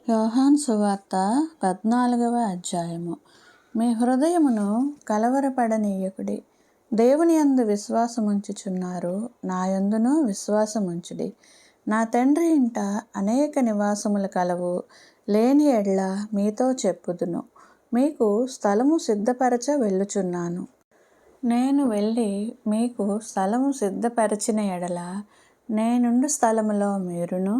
యోహాను సువార్త 14వ అధ్యాయము. మీ హృదయమును కలవరపడనీయకుడి. దేవుని యందు విశ్వాసముంచుచున్నారు, నా యందును విశ్వాసముంచుడి. నా తండ్రి ఇంట అనేక నివాసములు కలవు. లేని ఎడ్ల మీతో చెప్పుదును, మీకు స్థలము సిద్ధపరచ వెళ్ళుచున్నాను. నేను వెళ్ళి మీకు స్థలము సిద్ధపరచిన ఎడల నేనుండు స్థలములో మీరును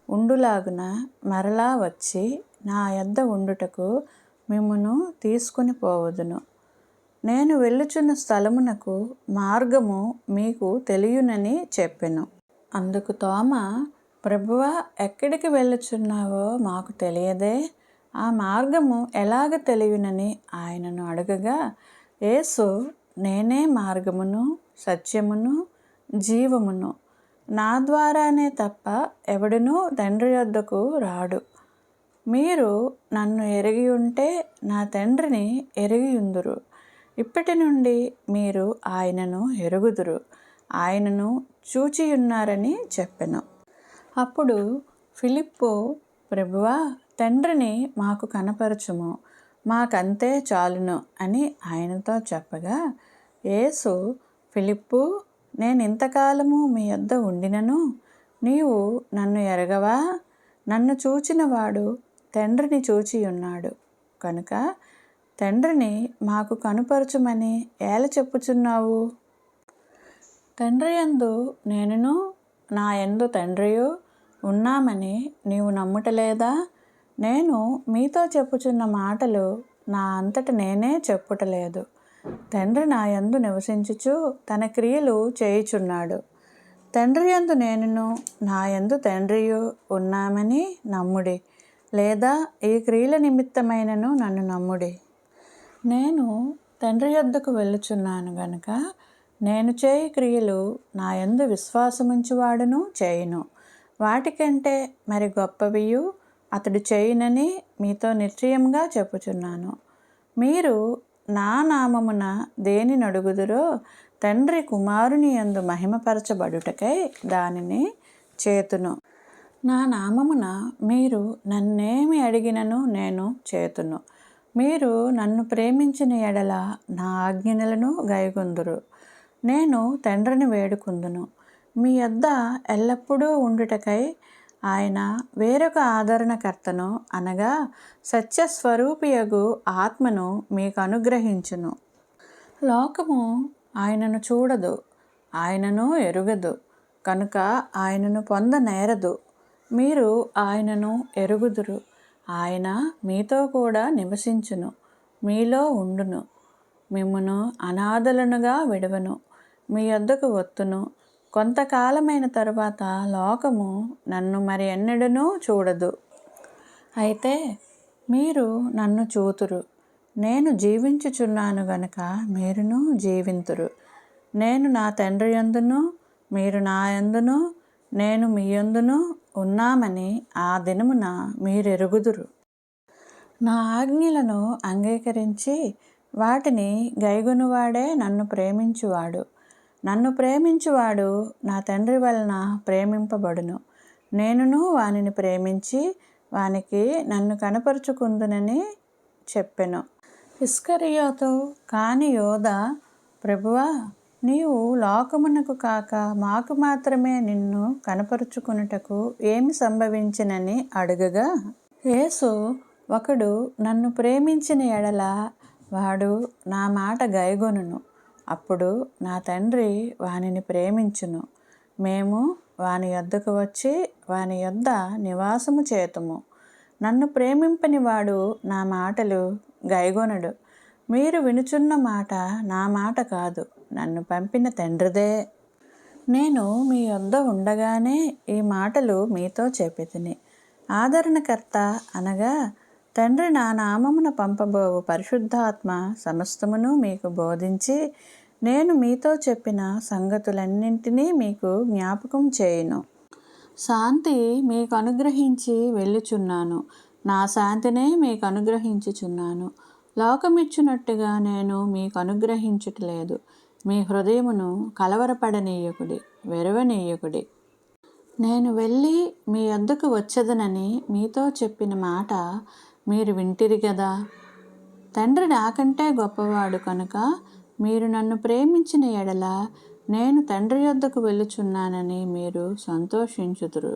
ఉండులాగున మరలా వచ్చి నా యొద్ద ఉండుటకు మిమ్మును తీసుకుని పోవదును. నేను వెళ్ళుచున్న స్థలమునకు మార్గము మీకు తెలియునని చెప్పెను. అందుకు తోమ, ప్రభువా, ఎక్కడికి వెళ్ళుచున్నావో మాకు తెలియదే, ఆ మార్గము ఎలాగ తెలియునని ఆయనను అడగగా, యేసు, నేనే మార్గమును సత్యమును జీవమును, నా ద్వారానే తప్ప ఎవడునూ తండ్రి యొద్దకు రాడు. మీరు నన్ను ఎరిగి ఉంటే నా తండ్రిని ఎరిగియుందురు. ఇప్పటి నుండి మీరు ఆయనను ఎరుగుదురు, ఆయనను చూచియున్నారని చెప్పెను. అప్పుడు ఫిలిప్పు, ప్రభువా, తండ్రిని మాకు కనపరచుము, మాకంతే చాలును అని ఆయనతో చెప్పగా, యేసు, ఫిలిప్పు, నేను ఇంతకాలము మీ యొద్ద ఉండినను నీవు నన్ను ఎరగవా? నన్ను చూచినవాడు తండ్రిని చూచియున్నాడు. కనుక తండ్రిని మాకు కనుపరచుమని ఏల చెప్పుచున్నావు? తండ్రి యందు నేనును నా యందు తండ్రియు ఉన్నామని నీవు నమ్ముటలేదా? నేను మీతో చెప్పుచున్న మాటలు నా అంతట నేనే చెప్పుటలేదు. తండ్రి నా యందు నివసించుచు తన క్రియలు చేయుచున్నాడు. తండ్రి యందు నేనును నా యందు తండ్రియు ఉన్నామని నమ్ముడి, లేదా ఈ క్రియల నిమిత్తమైనను నన్ను నమ్ముడి. నేను తండ్రి యొద్దకు వెళ్ళుచున్నాను గనుక నేను చేయు క్రియలు నా యందు విశ్వాసముంచువాడును చేయును. వాటికంటే మరి గొప్పవియు అతడు చేయునని మీతో నిశ్చయముగా చెప్పుచున్నాను. మీరు నా నామమున దేని నడుగుదురో తండ్రి కుమారుని యందు మహిమపరచబడుటకై దానిని చేతును. నా నామమున మీరు నన్నేమి అడిగినను నేను చేతును. మీరు నన్ను ప్రేమించిన ఎడల నా ఆజ్ఞలను గైకొందురు. నేను తండ్రిని వేడుకుందును, మీ యొద్ద ఎల్లప్పుడూ ఉండుటకై ఆయన వేరొక ఆదరణకర్తను, అనగా సత్యస్వరూపియగు ఆత్మను మీకు అనుగ్రహించును. లోకము ఆయనను చూడదు, ఆయనను ఎరుగదు, కనుక ఆయనను పొందనేరదు. మీరు ఆయనను ఎరుగుదురు. ఆయన మీతో కూడా నివసించును, మీలో ఉండును. మిమ్మును అనాథలనుగా విడువను, మీ యొద్దకు వత్తును. కొంతకాలమైన తరువాత లోకము నన్ను మరి ఎన్నడూనూ చూడదు, అయితే మీరు నన్ను చూతురు. నేను జీవించుచున్నాను గనుక మీరును జీవింతురు. నేను నా తండ్రి యందును మీరు నా యందును నేను మీ యందును ఉన్నామని ఆ దినమున మీరెరుగుదురు. నా ఆజ్ఞలను అంగీకరించి వాటిని గైకొనువాడే నన్ను ప్రేమించువాడు. నన్ను ప్రేమించువాడు నా తండ్రి వలన ప్రేమింపబడును. నేనును వానిని ప్రేమించి వానికి నన్ను కనపరుచుకుందునని చెప్పెను. ఇస్కరియోతు కాని యోదా, ప్రభువా, నీవు లోకమునకు కాక మాకు మాత్రమే నిన్ను కనపరుచుకొనుటకు ఏమి సంభవించినని అడగగా, యేసు, ఒకడు నన్ను ప్రేమించిన ఎడల వాడు నా మాట గైకొనును. అప్పుడు నా తండ్రి వానిని ప్రేమించును. మేము వాని యొద్దకు వచ్చి వాని యొద్ద నివాసము చేతుము. నన్ను ప్రేమింపని వాడు నా మాటలు గైకొనడు. మీరు వినుచున్న మాట నా మాట కాదు, నన్ను పంపిన తండ్రిదే. నేను మీ యొద్ద ఉండగానే ఈ మాటలు మీతో చెప్పితిని. ఆదరణకర్త, అనగా తండ్రి నా నామమున పంపబోవు పరిశుద్ధాత్మ సమస్తమును మీకు బోధించి నేను మీతో చెప్పిన సంగతులన్నింటినీ మీకు జ్ఞాపకం చేయును. శాంతి మీకు అనుగ్రహించి వెళ్ళుచున్నాను, నా శాంతినే మీకు అనుగ్రహించుచున్నాను. లోకమిచ్చునట్టుగా నేను మీకు అనుగ్రహించుటలేదు. మీ హృదయమును కలవరపడనీయకుడి, వెరవనీయకుడి. నేను వెళ్ళి మీ వద్దకు వచ్చేదనని మీతో చెప్పిన మాట మీరు వింటిరి గదా. తండ్రి నాకంటే గొప్పవాడు కనుక మీరు నన్ను ప్రేమించిన ఎడల నేను తండ్రి యొద్దకు వెళ్ళుచున్నానని మీరు సంతోషించుదురు.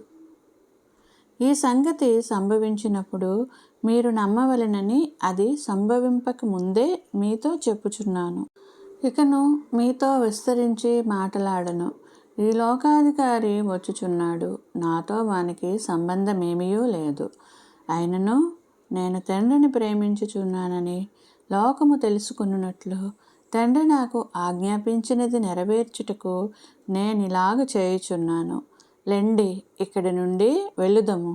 ఈ సంగతి సంభవించినప్పుడు మీరు నమ్మవలెనని అది సంభవింపక ముందే మీతో చెప్పుచున్నాను. ఇకను మీతో విస్తరించి మాటలాడను. ఈ లోకాధికారి వచ్చుచున్నాడు, నాతో వానికి సంబంధమేమీయూ లేదు. అయినను నేను తండ్రిని ప్రేమించుచున్నానని లోకము తెలుసుకొనున్నట్లు తండ్రి నాకు ఆజ్ఞాపించినది నెరవేర్చుటకు నేనిలాగ చేయుచున్నాను. లెండి, ఇక్కడి నుండి వెళ్ళుదము.